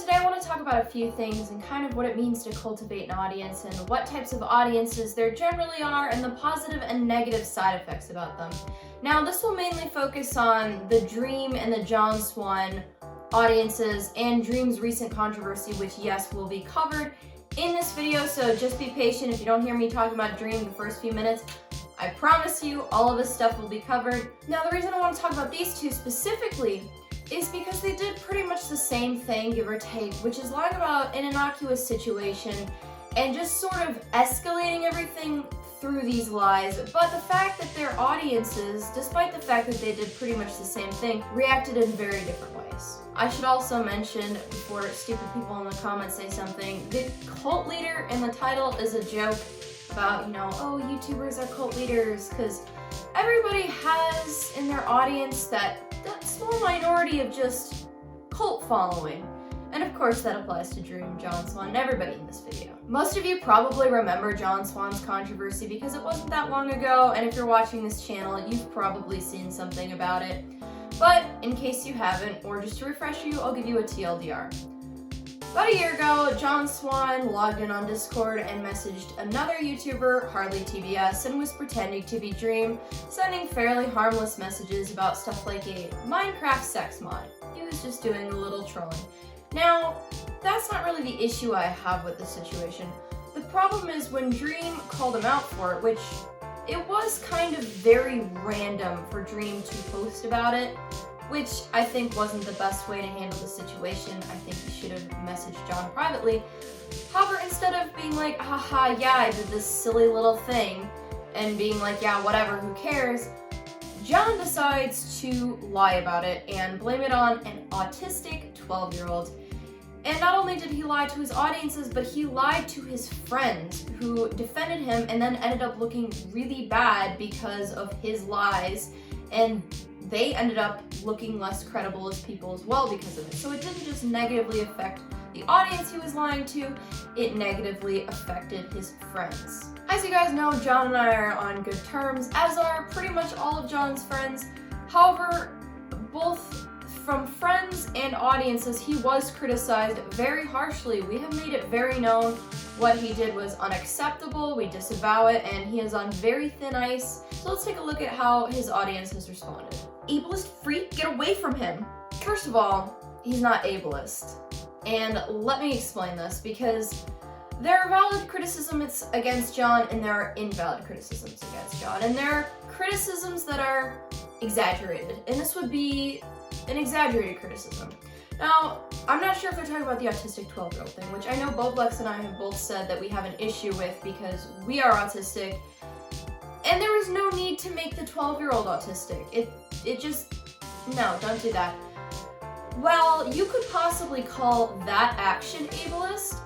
today I want to talk about a few things and kind of what it means to cultivate an audience and what types of audiences there generally are and the positive and negative side effects about them. Now, this will mainly focus on the Dream and the John Swan audiences and Dream's recent controversy, which yes, will be covered in this video, so just be patient if you don't hear me talking about Dream the first few minutes. I promise you, all of this stuff will be covered. Now, the reason I want to talk about these two specifically is because they did pretty much the same thing, give or take, which is lying about an innocuous situation and just sort of escalating everything through these lies. But the fact that their audiences, despite the fact that they did pretty much the same thing, reacted in very different ways. I should also mention, before stupid people in the comments say something, the cult leader in the title is a joke about, oh, YouTubers are cult leaders, because everybody has in their audience that small minority of just cult following. And of course that applies to Dream, John Swan, and everybody in this video. Most of you probably remember John Swan's controversy because it wasn't that long ago, and if you're watching this channel, you've probably seen something about it. But in case you haven't, or just to refresh you, I'll give you a TLDR. About a year ago, John Swan logged in on Discord and messaged another YouTuber, Hardly TBS, and was pretending to be Dream, sending fairly harmless messages about stuff like a Minecraft sex mod. He was just doing a little trolling. Now, that's not really the issue I have with this situation. The problem is when Dream called him out for it, which it was kind of very random for Dream to post about it, which I think wasn't the best way to handle the situation. I think he should have messaged John privately. However, instead of being like, haha, yeah, I did this silly little thing, and being like, yeah, whatever, who cares, John decides to lie about it and blame it on an autistic 12-year-old. And not only did he lie to his audiences, but he lied to his friends who defended him and then ended up looking really bad because of his lies, and they ended up looking less credible as people as well because of it. So it didn't just negatively affect the audience he was lying to, it negatively affected his friends. As you guys know, John and I are on good terms, as are pretty much all of John's friends. However, both from friends and audiences, he was criticized very harshly. We have made it very known what he did was unacceptable, we disavow it, and he is on very thin ice. So let's take a look at how his audience has responded. Ableist freak, get away from him! First of all, he's not ableist. And let me explain this, because there are valid criticisms against John and there are invalid criticisms against John. And there are criticisms that are exaggerated, and this would be an exaggerated criticism. Now, I'm not sure if they're talking about the autistic 12-year-old thing, which I know Boblex and I have both said that we have an issue with because we are autistic, and there was no need to make the 12-year-old autistic. It just, no, don't do that. Well, you could possibly call that action ableist.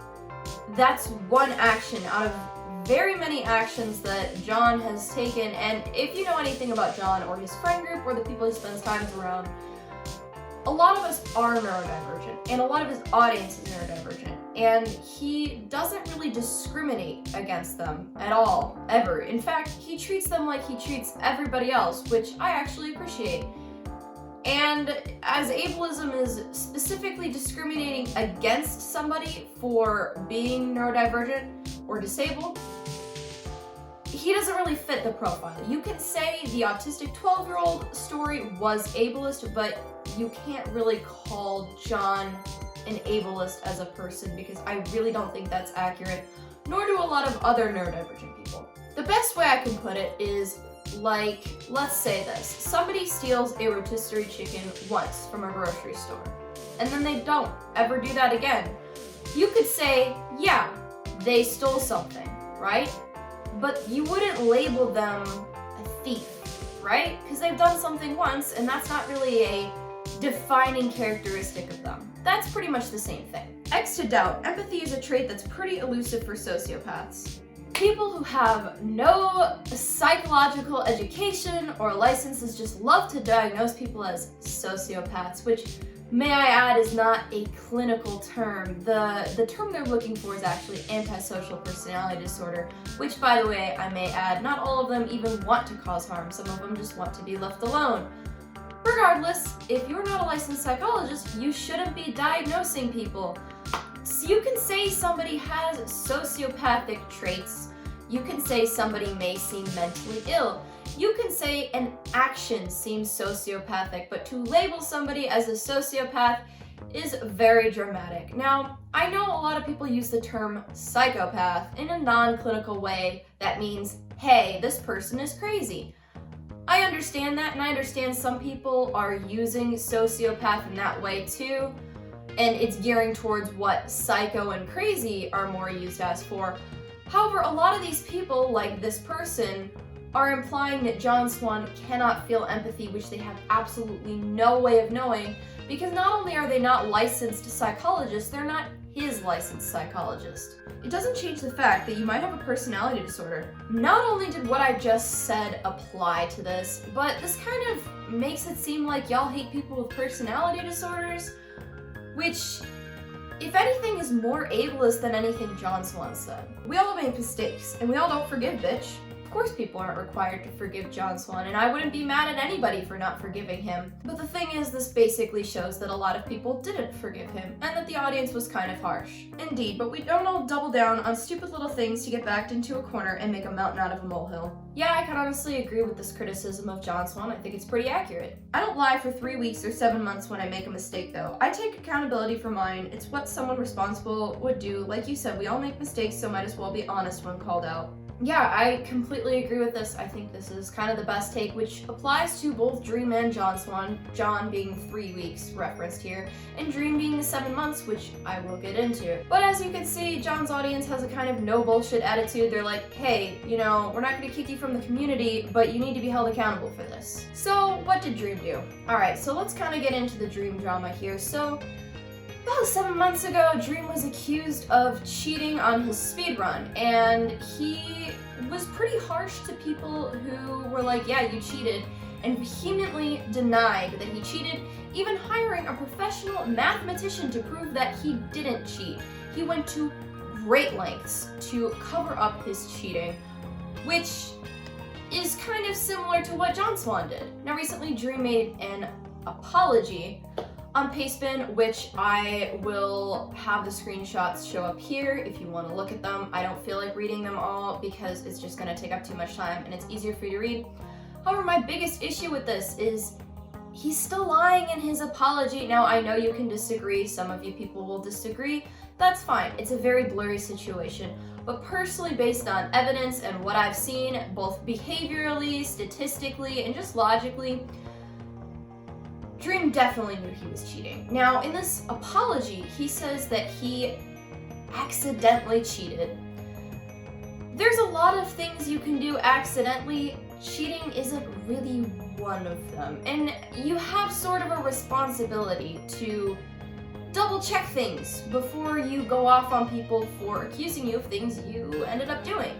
That's one action out of very many actions that John has taken, and if you know anything about John or his friend group or the people he spends time around, a lot of us are neurodivergent, and a lot of his audience is neurodivergent, and he doesn't really discriminate against them at all, ever. In fact, he treats them like he treats everybody else, which I actually appreciate. And as ableism is specifically discriminating against somebody for being neurodivergent or disabled, he doesn't really fit the profile. You can say the autistic 12-year-old story was ableist, but you can't really call John an ableist as a person because I really don't think that's accurate, nor do a lot of other neurodivergent people. The best way I can put it is like, let's say this. Somebody steals a rotisserie chicken once from a grocery store, and then they don't ever do that again. You could say, yeah, they stole something, right? But you wouldn't label them a thief, right? Because they've done something once, and that's not really a defining characteristic of them. That's pretty much the same thing. X to doubt, empathy is a trait that's pretty elusive for sociopaths. People who have no psychological education or licenses just love to diagnose people as sociopaths, which, may I add, is not a clinical term. The term they're looking for is actually antisocial personality disorder, which, by the way, I may add, not all of them even want to cause harm. Some of them just want to be left alone. Regardless, if you're not a licensed psychologist, you shouldn't be diagnosing people. So you can say somebody has sociopathic traits. You can say somebody may seem mentally ill. You can say an action seems sociopathic, but to label somebody as a sociopath is very dramatic. Now, I know a lot of people use the term psychopath in a non-clinical way that means, hey, this person is crazy. I understand that, and I understand some people are using sociopath in that way too, and it's gearing towards what psycho and crazy are more used as for. However, a lot of these people, like this person, are implying that John Swan cannot feel empathy, which they have absolutely no way of knowing, because not only are they not licensed psychologists, they're not his licensed psychologist. It doesn't change the fact that you might have a personality disorder. Not only did what I just said apply to this, but this kind of makes it seem like y'all hate people with personality disorders, which, if anything, is more ableist than anything John Swan said. We all make mistakes, and we all don't forgive, bitch. Of course people aren't required to forgive John Swan, and I wouldn't be mad at anybody for not forgiving him. But the thing is, this basically shows that a lot of people didn't forgive him, and that the audience was kind of harsh. Indeed, but we don't all double down on stupid little things to get backed into a corner and make a mountain out of a molehill. Yeah, I can honestly agree with this criticism of John Swan. I think it's pretty accurate. I don't lie for 3 weeks or 7 months when I make a mistake, though. I take accountability for mine. It's what someone responsible would do. Like you said, we all make mistakes, so might as well be honest when called out. Yeah, I completely agree with this. I think this is kind of the best take, which applies to both Dream and John Swan, John being 3 weeks referenced here, and Dream being the 7 months, which I will get into. But as you can see, John's audience has a kind of no bullshit attitude. They're like, hey, you know, we're not going to kick you from the community, but you need to be held accountable for this. So what did Dream do? Alright, so let's kind of get into the Dream drama here. So about 7 months ago, Dream was accused of cheating on his speedrun, and he was pretty harsh to people who were like, yeah, you cheated, and vehemently denied that he cheated, even hiring a professional mathematician to prove that he didn't cheat. He went to great lengths to cover up his cheating, which is kind of similar to what John Swan did. Now recently, Dream made an apology on Pastebin, which I will have the screenshots show up here if you want to look at them. I don't feel like reading them all because it's just going to take up too much time and it's easier for you to read. However, my biggest issue with this is he's still lying in his apology. Now, I know you can disagree. Some of you people will disagree. That's fine. It's a very blurry situation. But personally, based on evidence and what I've seen, both behaviorally, statistically, and just logically, Dream definitely knew he was cheating. Now, in this apology, he says that he accidentally cheated. There's a lot of things you can do accidentally. Cheating isn't really one of them. And you have sort of a responsibility to double check things before you go off on people for accusing you of things you ended up doing.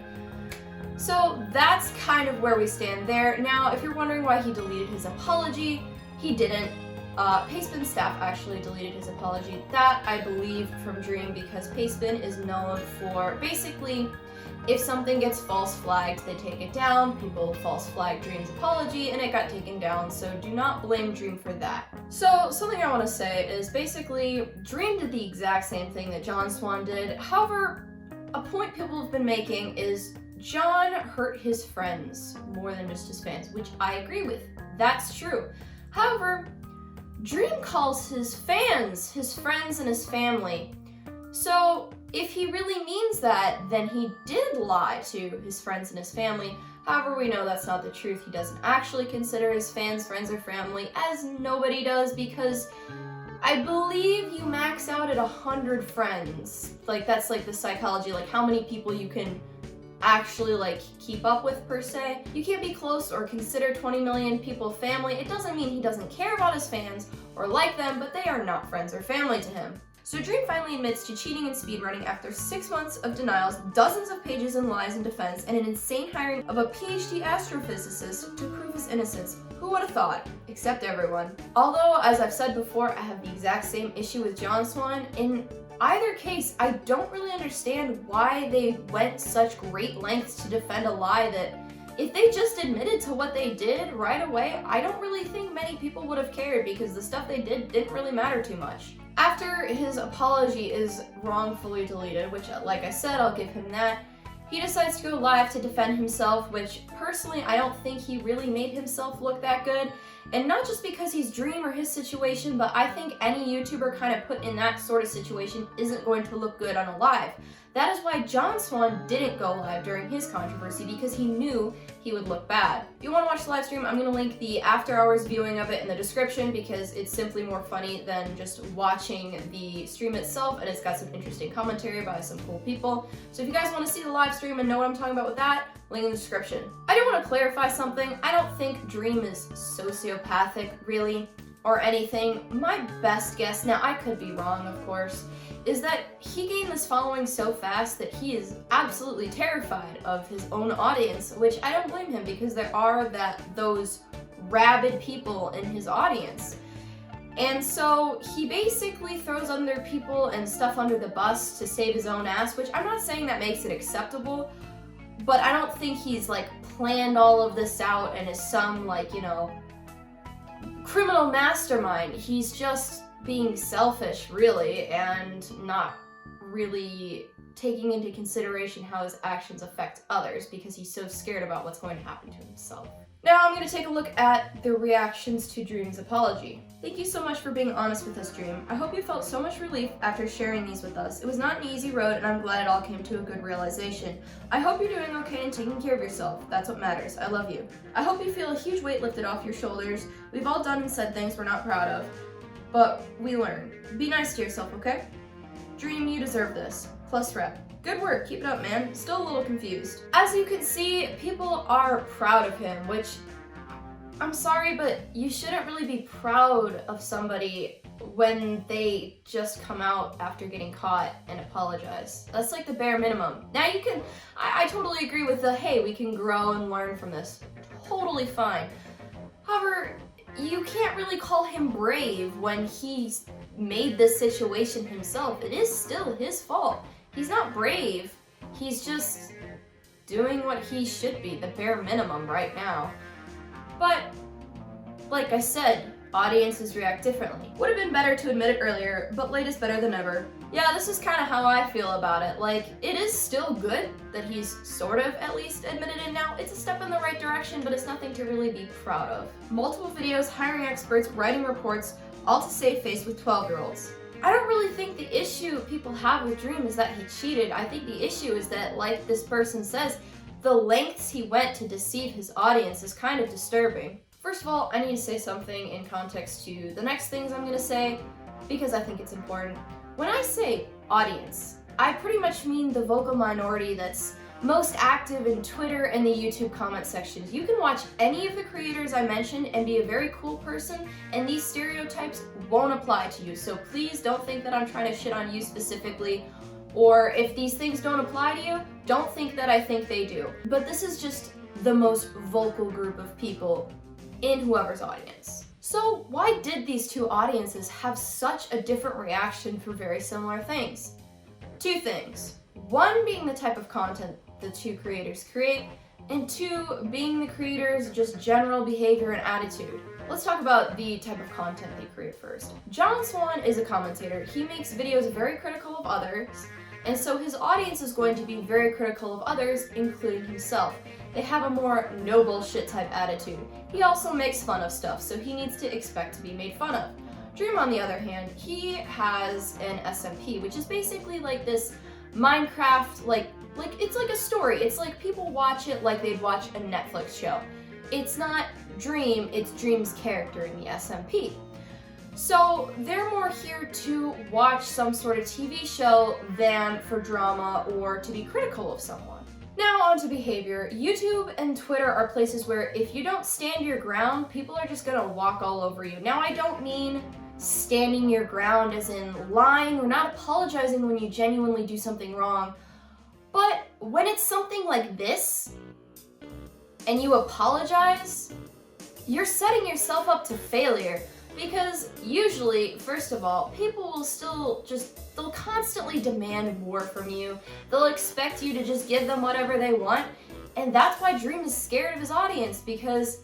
So that's kind of where we stand there. Now, if you're wondering why he deleted his apology, he didn't. Pastebin staff actually deleted his apology. That, I believe, from Dream, because Pastebin is known for basically, if something gets false flagged, they take it down. People false flagged Dream's apology and it got taken down, so do not blame Dream for that. So, something I want to say is basically, Dream did the exact same thing that John Swan did. However, a point people have been making is John hurt his friends more than just his fans, which I agree with. That's true. However, Dream calls his fans his friends and his family. So if he really means that, then he did lie to his friends and his family. However, we know that's not the truth. He doesn't actually consider his fans friends or family, as nobody does, because I believe you max out at 100 friends. Like, that's like the psychology, like how many people you can actually like keep up with per se. You can't be close or consider 20 million people family. It doesn't mean he doesn't care about his fans or like them, but they are not friends or family to him. So Dream finally admits to cheating and speedrunning after 6 months of denials, dozens of pages and lies in defense, and an insane hiring of a PhD astrophysicist to prove his innocence. Who would have thought? Except everyone. Although, as I've said before, I have the exact same issue with John Swan. In either case, I don't really understand why they went such great lengths to defend a lie that If they just admitted to what they did right away, I don't really think many people would have cared because the stuff they did didn't really matter too much. After his apology is wrongfully deleted, which like I said, I'll give him that, he decides to go live to defend himself, which personally I don't think he really made himself look that good. And not just because he's Dream or his situation, but I think any YouTuber kind of put in that sort of situation isn't going to look good on a live. That is why Swan didn't go live during his controversy, because he knew he would look bad. If you want to watch the live stream, I'm going to link the after hours viewing of it in the description because it's simply more funny than just watching the stream itself, and it's got some interesting commentary by some cool people. So if you guys want to see the live stream and know what I'm talking about with that, link in the description. I do want to clarify something. I don't think Dream is sociopathic, really, or anything. My best guess, now I could be wrong of course, is that he gained this following so fast that he is absolutely terrified of his own audience, which I don't blame him because there are those rabid people in his audience. And so he basically throws other people and stuff under the bus to save his own ass, which I'm not saying that makes it acceptable, but I don't think he's like planned all of this out and is some like, you know, criminal mastermind. He's just being selfish, really, and not really taking into consideration how his actions affect others because he's so scared about what's going to happen to himself. Now I'm going to take a look at the reactions to Dream's apology. Thank you so much for being honest with us, Dream. I hope you felt so much relief after sharing these with us. It was not an easy road, and I'm glad it all came to a good realization. I hope you're doing okay and taking care of yourself. That's what matters. I love you. I hope you feel a huge weight lifted off your shoulders. We've all done and said things we're not proud of, but we learn. Be nice to yourself, okay? Dream, you deserve this. Plus rep. Good work, keep it up, man. Still a little confused. As you can see, people are proud of him, which, I'm sorry, but you shouldn't really be proud of somebody when they just come out after getting caught and apologize. That's like the bare minimum. Now you can, I totally agree with the, hey, we can grow and learn from this. Totally fine. However, you can't really call him brave when he's made this situation himself. It is still his fault. He's not brave, he's just doing what he should be, the bare minimum right now. But, like I said, audiences react differently. Would have been better to admit it earlier, but late is better than never. Yeah, this is kind of how I feel about it. Like, it is still good that he's sort of at least admitted it now. It's a step in the right direction, but it's nothing to really be proud of. Multiple videos, hiring experts, writing reports, all to save face with 12-year-olds. I don't really think the issue people have with Dream is that he cheated. I think the issue is that, like this person says, the lengths he went to deceive his audience is kind of disturbing. First of all, I need to say something in context to the next things I'm gonna say, because I think it's important. When I say audience, I pretty much mean the vocal minority that's most active in Twitter and the YouTube comment sections. You can watch any of the creators I mentioned and be a very cool person, and these stereotypes won't apply to you. So please don't think that I'm trying to shit on you specifically, or if these things don't apply to you, don't think that I think they do. But this is just the most vocal group of people in whoever's audience. So why did these two audiences have such a different reaction for very similar things? Two things. One being the type of content the two creators create, and two being the creators' just general behavior and attitude. Let's talk about the type of content they create first. Swan is a commentator. He makes videos very critical of others, and so his audience is going to be very critical of others, including himself. They have a more no bullshit type attitude. He also makes fun of stuff, so he needs to expect to be made fun of. Dream, on the other hand, he has an SMP, which is basically like this Minecraft, like it's like a story. It's like people watch it like they'd watch a Netflix show. It's not Dream, it's Dream's character in the SMP. So they're more here to watch some sort of TV show than for drama or to be critical of someone. Now on to behavior. YouTube and Twitter are places where if you don't stand your ground, people are just gonna walk all over you. Now I don't mean standing your ground as in lying or not apologizing when you genuinely do something wrong, but when it's something like this and you apologize, you're setting yourself up to failure. Because usually, first of all, people will still they'll constantly demand more from you. They'll expect you to just give them whatever they want. And that's why Dream is scared of his audience, because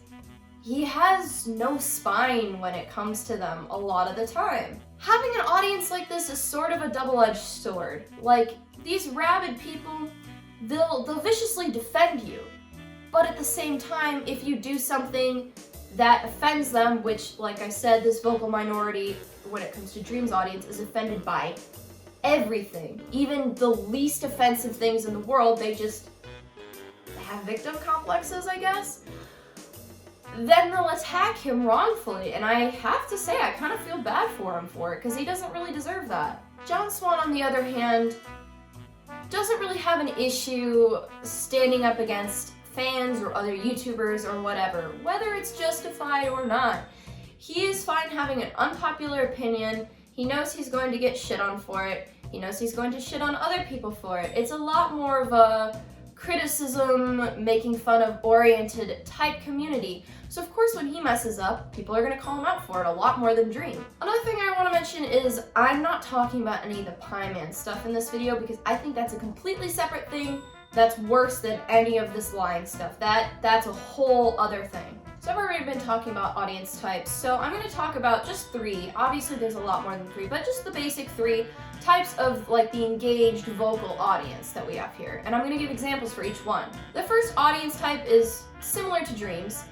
he has no spine when it comes to them a lot of the time. Having an audience like this is sort of a double-edged sword. Like, these rabid people, they'll viciously defend you. But at the same time, if you do something that offends them, which, like I said, this vocal minority, when it comes to Dream's audience, is offended by everything. Even the least offensive things in the world, they have victim complexes, I guess. Then they'll attack him wrongfully, and I have to say, I kind of feel bad for him for it, because he doesn't really deserve that. Swan, on the other hand, doesn't really have an issue standing up against fans or other YouTubers or whatever, whether it's justified or not. He is fine having an unpopular opinion. He knows he's going to get shit on for it. He knows he's going to shit on other people for it. It's a lot more of a criticism, making fun of oriented type community. So of course when he messes up, people are going to call him out for it a lot more than Dream. Another thing I want to mention is I'm not talking about any of the Pie Man stuff in this video, because I think that's a completely separate thing that's worse than any of this lying stuff. That's a whole other thing. So I've already been talking about audience types, so I'm going to talk about just 3. Obviously there's a lot more than 3, but just the basic 3 types of like the engaged vocal audience that we have here. And I'm going to give examples for each one. The first audience type is similar to Dream's,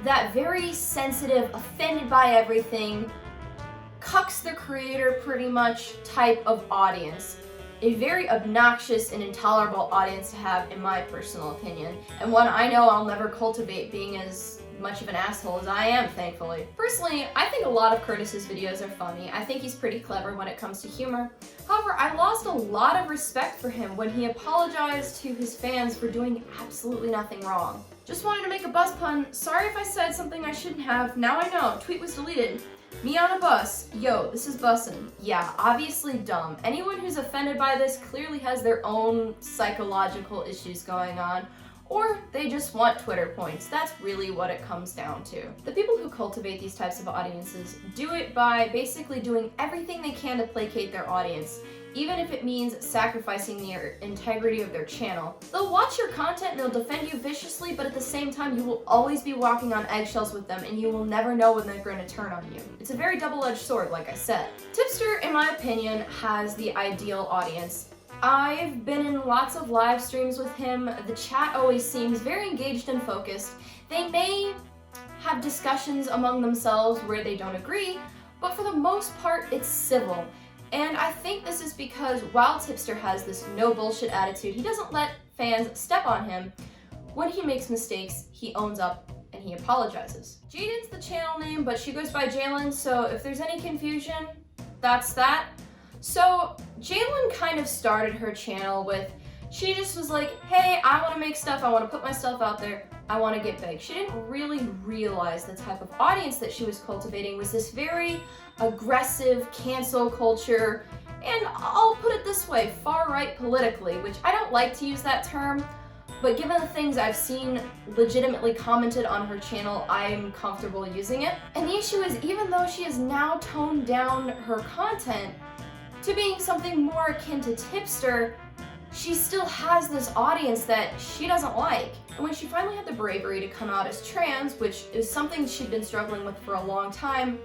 that very sensitive, offended by everything, cucks the creator pretty much type of audience. A very obnoxious and intolerable audience to have, in my personal opinion, and one I know I'll never cultivate, being as much of an asshole as I am, thankfully. Personally, I think a lot of Kurtis's videos are funny. I think he's pretty clever when it comes to humor. However, I lost a lot of respect for him when he apologized to his fans for doing absolutely nothing wrong. Just wanted to make a bus pun. Sorry if I said something I shouldn't have. Now I know. Tweet was deleted. Me on a bus. Yo, this is bussin'. Yeah, obviously dumb. Anyone who's offended by this clearly has their own psychological issues going on, or they just want Twitter points. That's really what it comes down to. The people who cultivate these types of audiences do it by basically doing everything they can to placate their audience, even if it means sacrificing the integrity of their channel. They'll watch your content and they'll defend you viciously, but at the same time, you will always be walking on eggshells with them, and you will never know when they're going to turn on you. It's a very double-edged sword, like I said. Tipster, in my opinion, has the ideal audience. I've been in lots of live streams with him. The chat always seems very engaged and focused. They may have discussions among themselves where they don't agree, but for the most part, it's civil. And I think this is because while Tipster has this no bullshit attitude, he doesn't let fans step on him. When he makes mistakes, he owns up and he apologizes. Jaden's the channel name, but she goes by Jalyn, so if there's any confusion, that's that. So Jalyn kind of started her channel with, she just was like, hey, I want to make stuff, I want to put myself out there, I want to get big. She didn't really realize the type of audience that she was cultivating was this very aggressive cancel culture, and I'll put it this way, far-right politically, which I don't like to use that term, but given the things I've seen legitimately commented on her channel, I'm comfortable using it. And the issue is, even though she has now toned down her content to being something more akin to Tipster, she still has this audience that she doesn't like. And when she finally had the bravery to come out as trans, which is something she'd been struggling with for a long time,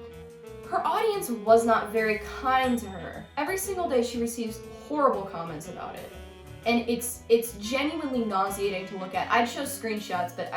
her audience was not very kind to her. Every single day she receives horrible comments about it. And it's genuinely nauseating to look at. I'd show screenshots, but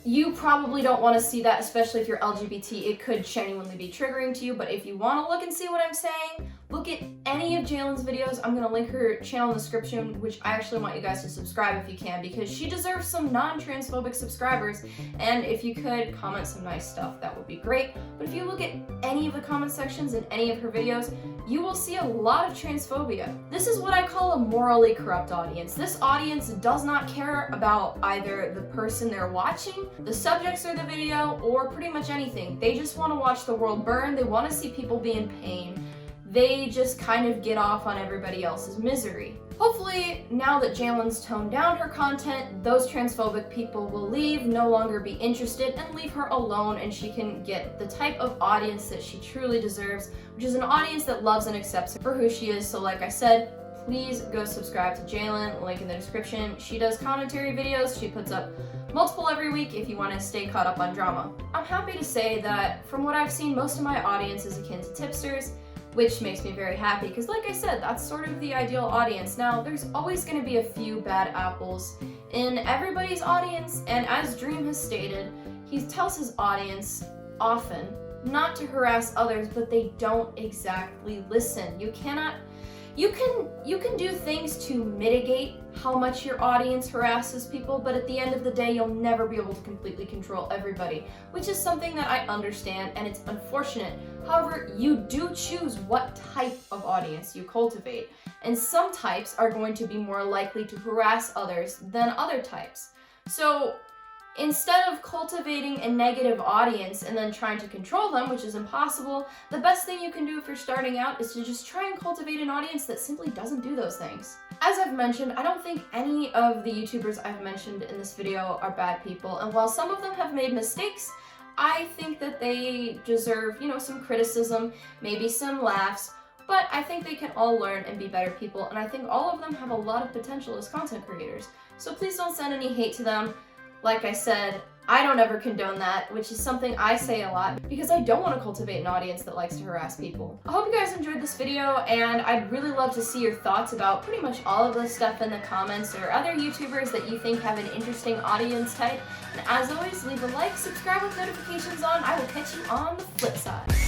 you probably don't want to see that, especially if you're LGBT. It could genuinely be triggering to you, but if you want to look and see what I'm saying, look at any of Jalyn's videos. I'm going to link her channel in the description, which I actually want you guys to subscribe if you can, because she deserves some non-transphobic subscribers, and if you could comment some nice stuff, that would be great. But if you look at any of the comment sections in any of her videos, you will see a lot of transphobia. This is what I call a morally corrupt audience. This audience does not care about either the person they're watching, the subjects of the video, or pretty much anything. They just want to watch the world burn. They want to see people be in pain. They just kind of get off on everybody else's misery. Hopefully, now that Jalyn's toned down her content, those transphobic people will leave, no longer be interested, and leave her alone, and she can get the type of audience that she truly deserves, which is an audience that loves and accepts her for who she is. So like I said, please go subscribe to Jalyn, link in the description. She does commentary videos. She puts up multiple every week if you want to stay caught up on drama. I'm happy to say that from what I've seen, most of my audience is akin to tipsters, which makes me very happy because like I said, that's sort of the ideal audience. Now, there's always going to be a few bad apples in everybody's audience, and as Dream has stated, he tells his audience often not to harass others, but they don't exactly listen. You can do things to mitigate how much your audience harasses people, but at the end of the day, you'll never be able to completely control everybody, which is something that I understand, and it's unfortunate. However, you do choose what type of audience you cultivate, and some types are going to be more likely to harass others than other types. So instead of cultivating a negative audience and then trying to control them, which is impossible, the best thing you can do if you're starting out is to just try and cultivate an audience that simply doesn't do those things. As I've mentioned, I don't think any of the YouTubers I've mentioned in this video are bad people, and while some of them have made mistakes, I think that they deserve, some criticism, maybe some laughs, but I think they can all learn and be better people, and I think all of them have a lot of potential as content creators. So please don't send any hate to them. Like I said, I don't ever condone that, which is something I say a lot because I don't want to cultivate an audience that likes to harass people. I hope you guys enjoyed this video, and I'd really love to see your thoughts about pretty much all of this stuff in the comments, or other YouTubers that you think have an interesting audience type. And as always, leave a like, subscribe with notifications on. I will catch you on the flip side.